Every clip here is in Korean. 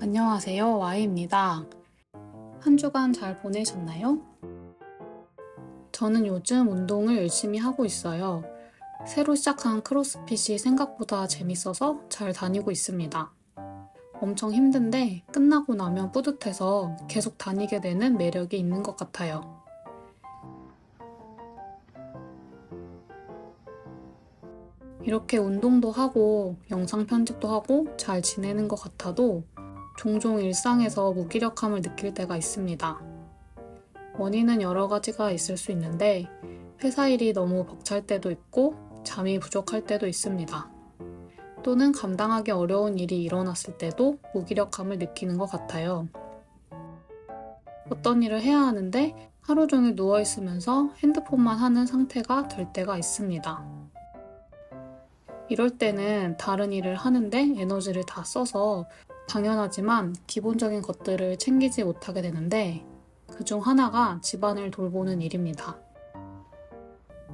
안녕하세요. Y입니다. 한 주간 잘 보내셨나요? 저는 요즘 운동을 열심히 하고 있어요. 새로 시작한 크로스핏이 생각보다 재밌어서 잘 다니고 있습니다. 엄청 힘든데 끝나고 나면 뿌듯해서 계속 다니게 되는 매력이 있는 것 같아요. 이렇게 운동도 하고 영상 편집도 하고 잘 지내는 것 같아도 종종 일상에서 무기력함을 느낄 때가 있습니다. 원인은 여러 가지가 있을 수 있는데 회사 일이 너무 벅찰 때도 있고 잠이 부족할 때도 있습니다. 또는 감당하기 어려운 일이 일어났을 때도 무기력함을 느끼는 것 같아요. 어떤 일을 해야 하는데 하루 종일 누워있으면서 핸드폰만 하는 상태가 될 때가 있습니다. 이럴 때는 다른 일을 하는데 에너지를 다 써서 당연하지만 기본적인 것들을 챙기지 못하게 되는데 그중 하나가 집안을 돌보는 일입니다.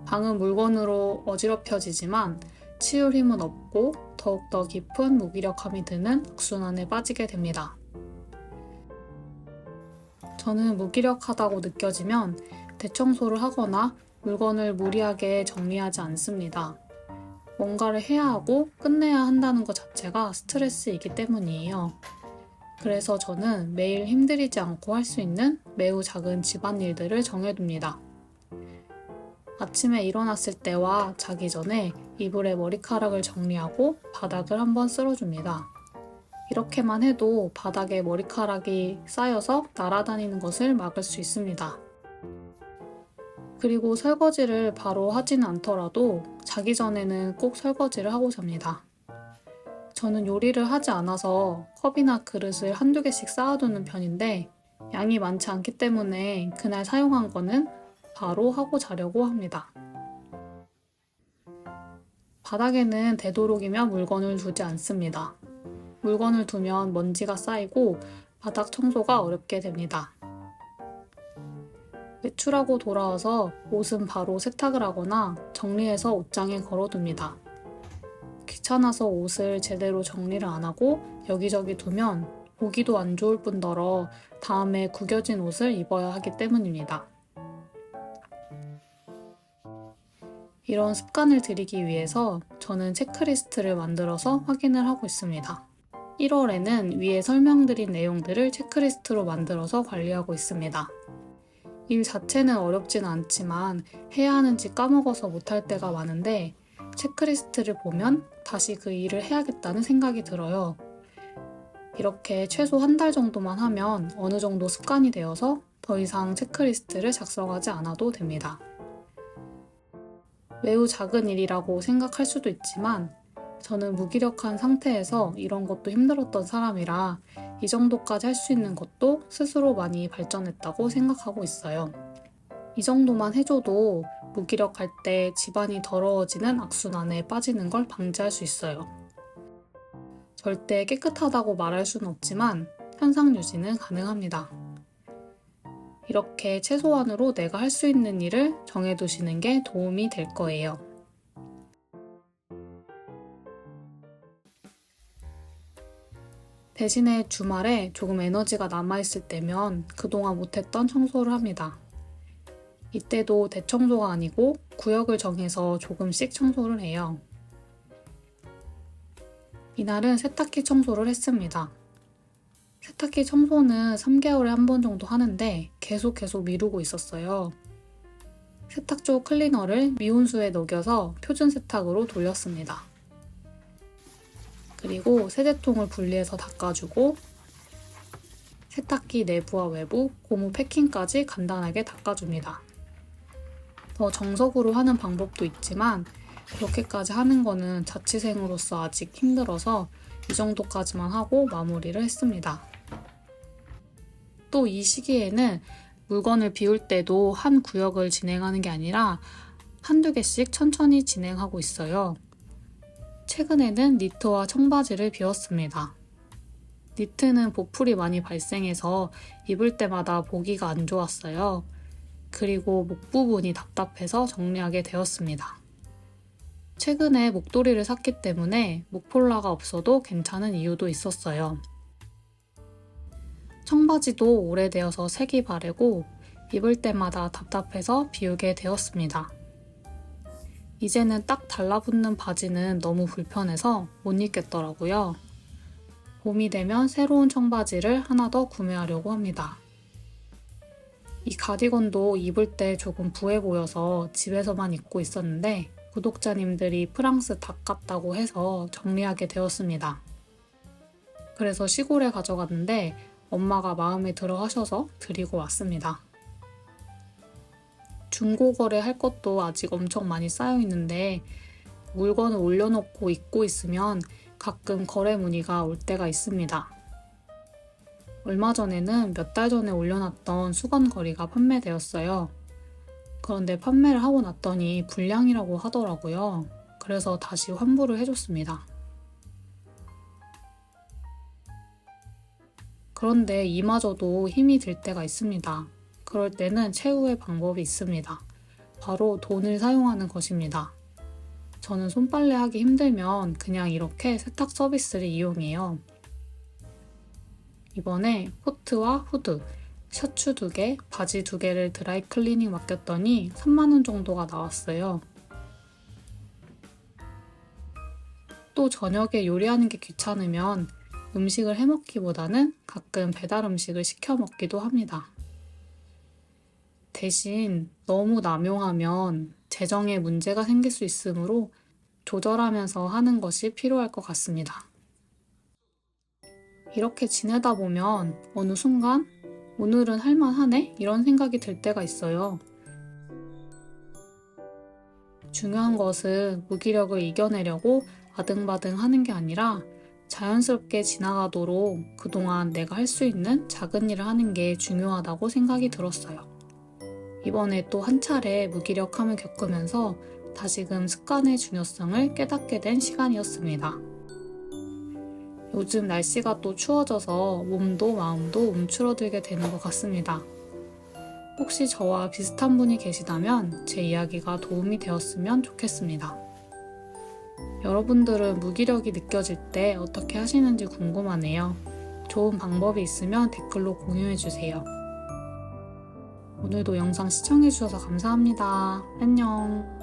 방은 물건으로 어지럽혀지지만 치울 힘은 없고 더욱더 깊은 무기력함이 드는 악순환에 빠지게 됩니다. 저는 무기력하다고 느껴지면 대청소를 하거나 물건을 무리하게 정리하지 않습니다. 뭔가를 해야 하고 끝내야 한다는 것 자체가 스트레스이기 때문이에요. 그래서 저는 매일 힘들이지 않고 할 수 있는 매우 작은 집안일들을 정해둡니다. 아침에 일어났을 때와 자기 전에 이불에 머리카락을 정리하고 바닥을 한번 쓸어줍니다. 이렇게만 해도 바닥에 머리카락이 쌓여서 날아다니는 것을 막을 수 있습니다. 그리고 설거지를 바로 하지는 않더라도 자기 전에는 꼭 설거지를 하고 잡니다. 저는 요리를 하지 않아서 컵이나 그릇을 한두 개씩 쌓아두는 편인데 양이 많지 않기 때문에 그날 사용한 거는 바로 하고 자려고 합니다. 바닥에는 되도록이면 물건을 두지 않습니다. 물건을 두면 먼지가 쌓이고 바닥 청소가 어렵게 됩니다. 외출하고 돌아와서 옷은 바로 세탁을 하거나 정리해서 옷장에 걸어둡니다. 귀찮아서 옷을 제대로 정리를 안 하고 여기저기 두면 보기도 안 좋을 뿐더러 다음에 구겨진 옷을 입어야 하기 때문입니다. 이런 습관을 들이기 위해서 저는 체크리스트를 만들어서 확인을 하고 있습니다. 1월에는 위에 설명드린 내용들을 체크리스트로 만들어서 관리하고 있습니다. 일 자체는 어렵진 않지만 해야 하는지 까먹어서 못할 때가 많은데 체크리스트를 보면 다시 그 일을 해야겠다는 생각이 들어요. 이렇게 최소 한 달 정도만 하면 어느 정도 습관이 되어서 더 이상 체크리스트를 작성하지 않아도 됩니다. 매우 작은 일이라고 생각할 수도 있지만 저는 무기력한 상태에서 이런 것도 힘들었던 사람이라 이 정도까지 할 수 있는 것도 스스로 많이 발전했다고 생각하고 있어요. 이 정도만 해줘도 무기력할 때 집안이 더러워지는 악순환에 빠지는 걸 방지할 수 있어요. 절대 깨끗하다고 말할 수는 없지만 현상 유지는 가능합니다. 이렇게 최소한으로 내가 할 수 있는 일을 정해두시는 게 도움이 될 거예요. 대신에 주말에 조금 에너지가 남아있을 때면 그동안 못했던 청소를 합니다. 이때도 대청소가 아니고 구역을 정해서 조금씩 청소를 해요. 이날은 세탁기 청소를 했습니다. 세탁기 청소는 3개월에 한 번 정도 하는데 계속 미루고 있었어요. 세탁조 클리너를 미온수에 녹여서 표준 세탁으로 돌렸습니다. 그리고 세제통을 분리해서 닦아주고 세탁기 내부와 외부, 고무 패킹까지 간단하게 닦아줍니다. 더 정석으로 하는 방법도 있지만 그렇게까지 하는 거는 자취생으로서 아직 힘들어서 이 정도까지만 하고 마무리를 했습니다. 또 이 시기에는 물건을 비울 때도 한 구역을 진행하는 게 아니라 한두 개씩 천천히 진행하고 있어요. 최근에는 니트와 청바지를 비웠습니다. 니트는 보풀이 많이 발생해서 입을 때마다 보기가 안 좋았어요. 그리고 목 부분이 답답해서 정리하게 되었습니다. 최근에 목도리를 샀기 때문에 목폴라가 없어도 괜찮은 이유도 있었어요. 청바지도 오래되어서 색이 바래고 입을 때마다 답답해서 비우게 되었습니다. 이제는 딱 달라붙는 바지는 너무 불편해서 못 입겠더라고요. 봄이 되면 새로운 청바지를 하나 더 구매하려고 합니다. 이 가디건도 입을 때 조금 부해 보여서 집에서만 입고 있었는데 구독자님들이 프랑스 닭 같다고 해서 정리하게 되었습니다. 그래서 시골에 가져갔는데 엄마가 마음에 들어 하셔서 드리고 왔습니다. 중고 거래할 것도 아직 엄청 많이 쌓여 있는데 물건을 올려놓고 입고 있으면 가끔 거래 문의가 올 때가 있습니다. 얼마 전에는 몇 달 전에 올려놨던 수건거리가 판매되었어요. 그런데 판매를 하고 났더니 불량이라고 하더라고요. 그래서 다시 환불을 해줬습니다. 그런데 이마저도 힘이 들 때가 있습니다. 그럴 때는 최후의 방법이 있습니다. 바로 돈을 사용하는 것입니다. 저는 손빨래 하기 힘들면 그냥 이렇게 세탁 서비스를 이용해요. 이번에 코트와 후드, 셔츠 2개, 바지 2개를 드라이 클리닝 맡겼더니 3만원 정도가 나왔어요. 또 저녁에 요리하는 게 귀찮으면 음식을 해 먹기보다는 가끔 배달 음식을 시켜 먹기도 합니다. 대신 너무 남용하면 재정에 문제가 생길 수 있으므로 조절하면서 하는 것이 필요할 것 같습니다. 이렇게 지내다 보면 어느 순간 오늘은 할만하네? 이런 생각이 들 때가 있어요. 중요한 것은 무기력을 이겨내려고 아등바등 하는 게 아니라 자연스럽게 지나가도록 그동안 내가 할 수 있는 작은 일을 하는 게 중요하다고 생각이 들었어요. 이번에 또 한 차례 무기력함을 겪으면서 다시금 습관의 중요성을 깨닫게 된 시간이었습니다. 요즘 날씨가 또 추워져서 몸도 마음도 움츠러들게 되는 것 같습니다. 혹시 저와 비슷한 분이 계시다면 제 이야기가 도움이 되었으면 좋겠습니다. 여러분들은 무기력이 느껴질 때 어떻게 하시는지 궁금하네요. 좋은 방법이 있으면 댓글로 공유해주세요. 오늘도 영상 시청해주셔서 감사합니다. 안녕.